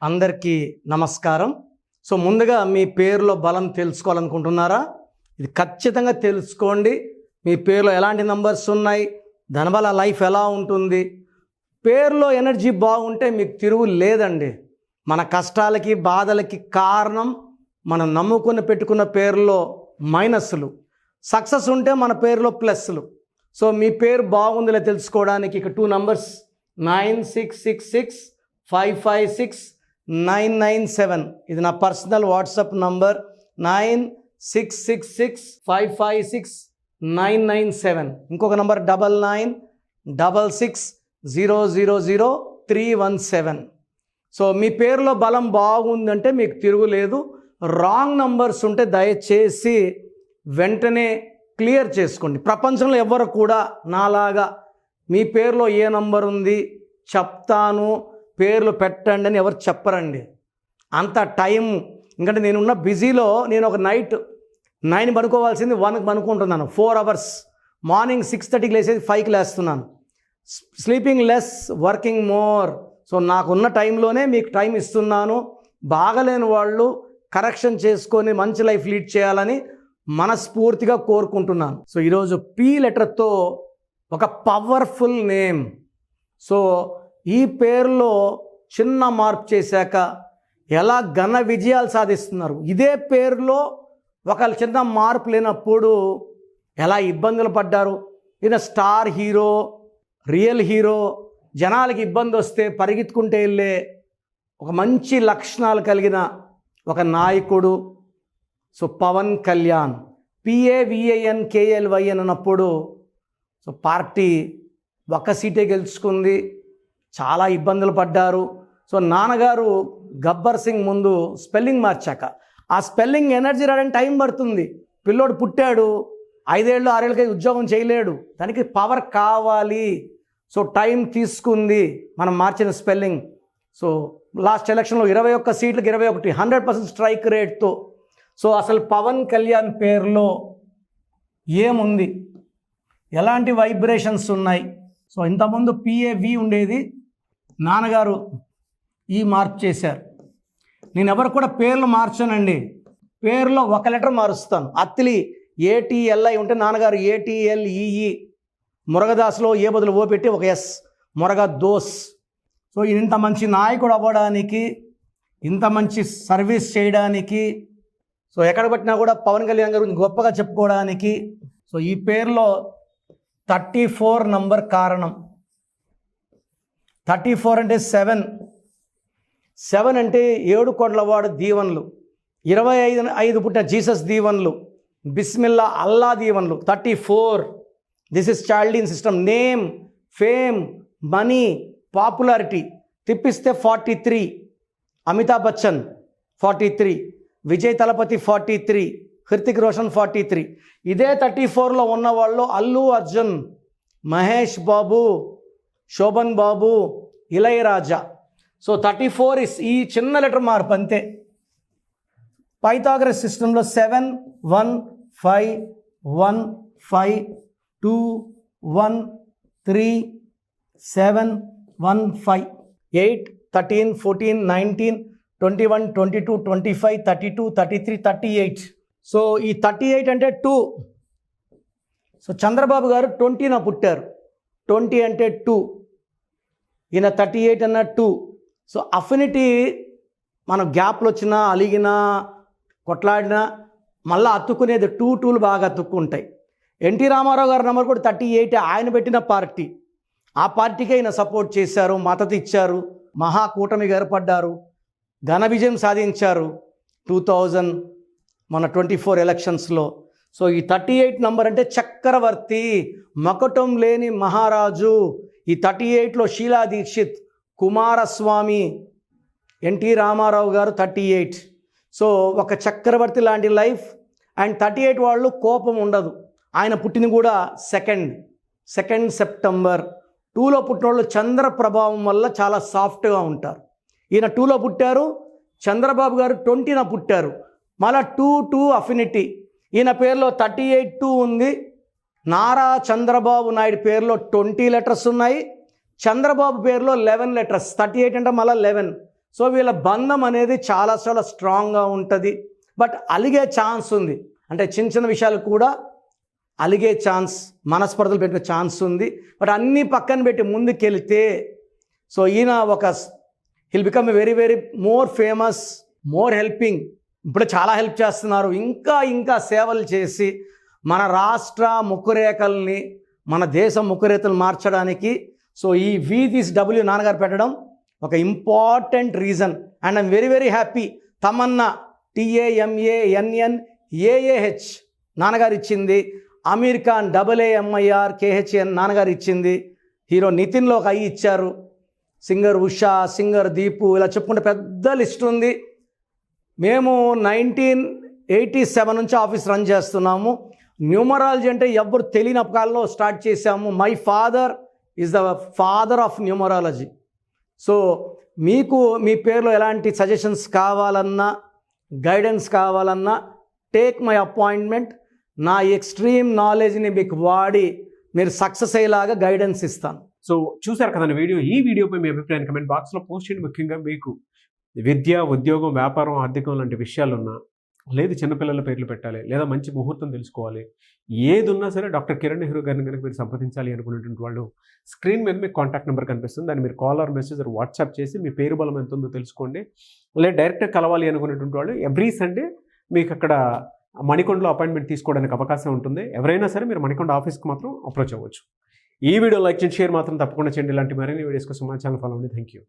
అందరికీ నమస్కారం. సో ముందుగా మీ పేరులో బలం తెలుసుకోవాలనుకుంటున్నారా? ఇది ఖచ్చితంగా తెలుసుకోండి. మీ పేరులో ఎలాంటి నంబర్స్ ఉన్నాయి, దానివల్ల లైఫ్ ఎలా ఉంటుంది. పేరులో ఎనర్జీ బాగుంటే మీకు తిరుగు లేదండి. మన కష్టాలకి బాధలకి కారణం మనం నమ్ముకుని పెట్టుకున్న పేరులో మైనస్లు, సక్సెస్ ఉంటే మన పేరులో ప్లస్లు. సో మీ పేరు బాగుందిలే తెలుసుకోవడానికి ఇక 2 నంబర్స్ 9666556997. ఇది నా పర్సనల్ వాట్సాప్ నంబర్ 9666556997. ఇంకొక నంబర్ 9966000317. సో మీ పేరులో బలం బాగుందంటే మీకు తిరుగులేదు. రాంగ్ నంబర్స్ ఉంటే దయచేసి వెంటనే క్లియర్ చేసుకోండి. ప్రపంచంలో ఎవ్వరు కూడా నాలాగా మీ పేరులో ఏ నంబర్ ఉంది చెప్తాను, పేర్లు పెట్టండి అని ఎవరు చెప్పరండి. అంత టైం, ఎందుకంటే నేనున్న బిజీలో నేను ఒక నైట్ 9 పడుకోవాల్సింది 1కి పనుకుంటున్నాను. 4 అవర్స్. మార్నింగ్ 6:30కి లేసేది 5కి లేస్తున్నాను. Sleeping less, working more. So నాకున్న టైంలోనే మీకు టైం ఇస్తున్నాను. బాగలేని వాళ్ళు కరెక్షన్ చేసుకొని మంచి లైఫ్ లీడ్ చేయాలని మనస్ఫూర్తిగా కోరుకుంటున్నాను. సో ఈరోజు పీ లెటర్తో ఒక పవర్ఫుల్ నేమ్. సో ఈ పేరులో చిన్న మార్పు చేశాక ఎలా ఘన విజయాలు సాధిస్తున్నారు. ఇదే పేరులో ఒక చిన్న మార్పు లేనప్పుడు ఎలా ఇబ్బందులు పడ్డారు. ఈయన స్టార్ హీరో, రియల్ హీరో. జనాలకి ఇబ్బంది వస్తే పరిగెత్తుకుంటే వెళ్ళే ఒక మంచి లక్షణాలు కలిగిన ఒక నాయకుడు. సో పవన్ కళ్యాణ్, PAVANKLYN అన్నప్పుడు సో పార్టీ ఒక్క సీటే గెలుచుకుంది. చాలా ఇబ్బందులు పడ్డారు. సో నాన్నగారు గబ్బర్ సింగ్ ముందు స్పెల్లింగ్ మార్చాక ఆ స్పెల్లింగ్ ఎనర్జీ రావడానికి టైం పడుతుంది. పిల్లోడు పుట్టాడు, 5 ఏళ్ళు 6 ఏళ్ళకి ఉద్యోగం చేయలేడు, దానికి పవర్ కావాలి. సో టైం తీసుకుంది మనం మార్చిన స్పెల్లింగ్. సో లాస్ట్ ఎలక్షన్లో 21 సీట్లకు 21, 100% స్ట్రైక్ రేట్తో. సో అసలు పవన్ కళ్యాణ్ పేరులో ఏముంది, ఎలాంటి వైబ్రేషన్స్ ఉన్నాయి. సో ఇంతకుముందు PAV ఉండేది, నాన్నగారు ఈ మార్పు చేశారు. నేను ఎవరు కూడా పేర్లు మార్చానండి. పేరులో ఒక లెటర్ మారుస్తాను. అత్తిలి ATLI ఉంటే నాన్నగారు ATLEE. మురగదాసులో ఏ బదులు ఓ పెట్టి ఒక S, మురగదోస్. సో ఇంత మంచి నాయకుడు అవ్వడానికి, ఇంత మంచి సర్వీస్ చేయడానికి, సో ఎక్కడ పట్టినా కూడా పవన్ కళ్యాణ్ గారు గొప్పగా చెప్పుకోవడానికి సో ఈ పేరులో 34 నంబర్ కారణం. 34 అంటే 7 అంటే 7 కోట్లవాడు దీవెనలు, 25 పుట్టిన జీసస్ దీవెనలు, బిస్మిల్లా అల్లా దీవెనలు. 34 this is child system. Name, fame, money, popularity తిప్పిస్తే 43. అమితాబ్ బచ్చన్ 43, విజయ్ తలపతి 43, హృతిక్ రోషన్ 43. ఇదే 34లో ఉన్నవాళ్ళు అల్లు అర్జున్, మహేష్ బాబు, శోభన్ బాబు, ఇళయరాజా. సో 34 ఇస్ ఈ చిన్న లెటర్ మార్పు అంతే. పైథాగరస్ సిస్టంలో 7 1 5 1 5 2 1 3 7 1 5 8 13 14 19 21 22 25 32 33 38. సో ఈ 38 అంటే 2. సో చంద్రబాబు గారు 20న పుట్టారు, 20 అంటే 2. ఈయన 38 అన్న 2. సో అఫినిటీ మన గ్యాప్లు వచ్చినా, అలిగినా, కొట్లాడినా మళ్ళీ అతుక్కునేది 2 బాగా అతుక్కుంటాయి. ఎన్టీ రామారావు గారి నెంబర్ కూడా 38. ఆయన పెట్టిన పార్టీ, ఆ పార్టీకి ఆయన సపోర్ట్ చేశారు, మద్దతు ఇచ్చారు, మహాకూటమి ఏర్పడ్డారు, ఘన విజయం సాధించారు 2024 ఎలక్షన్స్లో. సో ఈ 38 నంబర్ అంటే చక్రవర్తి, మకుటం లేని మహారాజు. ఈ 38లో షీలా దీక్షిత్, కుమారస్వామి, ఎన్టీ రామారావు గారు 38. సో ఒక చక్రవర్తి లాంటి లైఫ్. అండ్ 38 వాళ్ళు కోపం ఉండదు. ఆయన పుట్టింది కూడా 2 సెప్టెంబర్. 2లో పుట్టిన వాళ్ళు చంద్ర ప్రభావం వల్ల చాలా సాఫ్ట్గా ఉంటారు. ఈయన 2లో పుట్టారు, చంద్రబాబు గారు 20న పుట్టారు. మళ్ళా 2 అఫినిటీ. ఈయన పేరులో 38 ఉంది. నారా చంద్రబాబు నాయుడు పేరులో 20 లెటర్స్ ఉన్నాయి. చంద్రబాబు పేరులో 11 లెటర్స్. 38 అంటే మళ్ళీ 11. సో వీళ్ళ బంధం అనేది చాలా చాలా స్ట్రాంగ్గా ఉంటుంది. బట్ అలిగే ఛాన్స్ ఉంది, అంటే చిన్న చిన్న విషయాలు కూడా అలిగే ఛాన్స్, మనస్పర్ధలు పెట్టే ఛాన్స్ ఉంది. బట్ అన్నీ పక్కన పెట్టి ముందుకెళ్తే సో ఈయన hill become very very more famous, more helping. ఇప్పుడు చాలా హెల్ప్ చేస్తున్నారు, ఇంకా సేవలు చేసి మన రాష్ట్ర ముక్కురేఖల్ని, మన దేశం ముక్కురేఖలు మార్చడానికి సో ఈ V3W నాన్నగారు పెట్టడం ఒక important reason. And I'm very very happy. Tamannaah TAMANNAAH నాన్నగారు ఇచ్చింది, అమీర్ ఖాన్ AAMIR KHN నాన్నగారు ఇచ్చింది, హీరో నితిన్లో ఒక ఐ ఇచ్చారు, సింగర్ ఉషా, సింగర్ దీపు, ఇలా చెప్పుకుంటే పెద్ద లిస్ట్ ఉంది. మేము 1987 నుంచి ఆఫీస్ రన్ చేస్తున్నాము. న్యూమరాలజీ అంటే ఎవరు తెలియని కాలంలో స్టార్ట్ చేశాము. My father is the father of numerology. So మీకు మీ పేరులో ఎలాంటి సజెషన్స్ కావాలన్నా, గైడెన్స్ కావాలన్నా టేక్ మై అపాయింట్మెంట్. నా ఎక్స్ట్రీమ్ నాలెడ్జ్ని మీకు వాడి మీరు సక్సెస్ అయ్యేలాగా గైడెన్స్ ఇస్తాను. సో చూసారు కదండి వీడియో. ఈ వీడియోపై మీ అభిప్రాయాన్ని కమెంట్ బాక్స్లో పోస్ట్ చేయండి. ముఖ్యంగా మీకు విద్య, ఉద్యోగం, వ్యాపారం, ఆర్థికం లాంటి విషయాలున్నా, లేదు చిన్నపిల్లల పేర్లు పెట్టాలి, లేదా మంచి ముహూర్తం తెలుసుకోవాలి, ఏది ఉన్నా సరే డాక్టర్ కిరణ్ నెహ్రూ గారిని కనుక మీరు సంప్రదించాలి అనుకునేటువంటి వాళ్ళు స్క్రీన్ మీద మీకు కాంటాక్ట్ నెంబర్ కనిపిస్తుంది. దాన్ని మీరు call or message or WhatsApp చేసి మీ పేరు బలం ఎంత ఉందో తెలుసుకోండి. లేదా డైరెక్ట్గా కలవాలి అనుకునేటువంటి వాళ్ళు ఎవ్రీ సండే మీకు అక్కడ మణికొండలో అపాయింట్మెంట్ తీసుకోవడానికి అవకాశం ఉంటుంది. ఎవరైనా సరే మీరు మణికొండ ఆఫీస్కి మాత్రం అప్రోచ్ అవ్వచ్చు. ఈ వీడియో లైక్ చేయండి, షేర్ మాత్రం తప్పకుండా చేయండి. ఇలాంటి మరిన్ని వీడియోస్ కోసం మా ఛానల్ ఫాలో అవ్వండి. Thank you.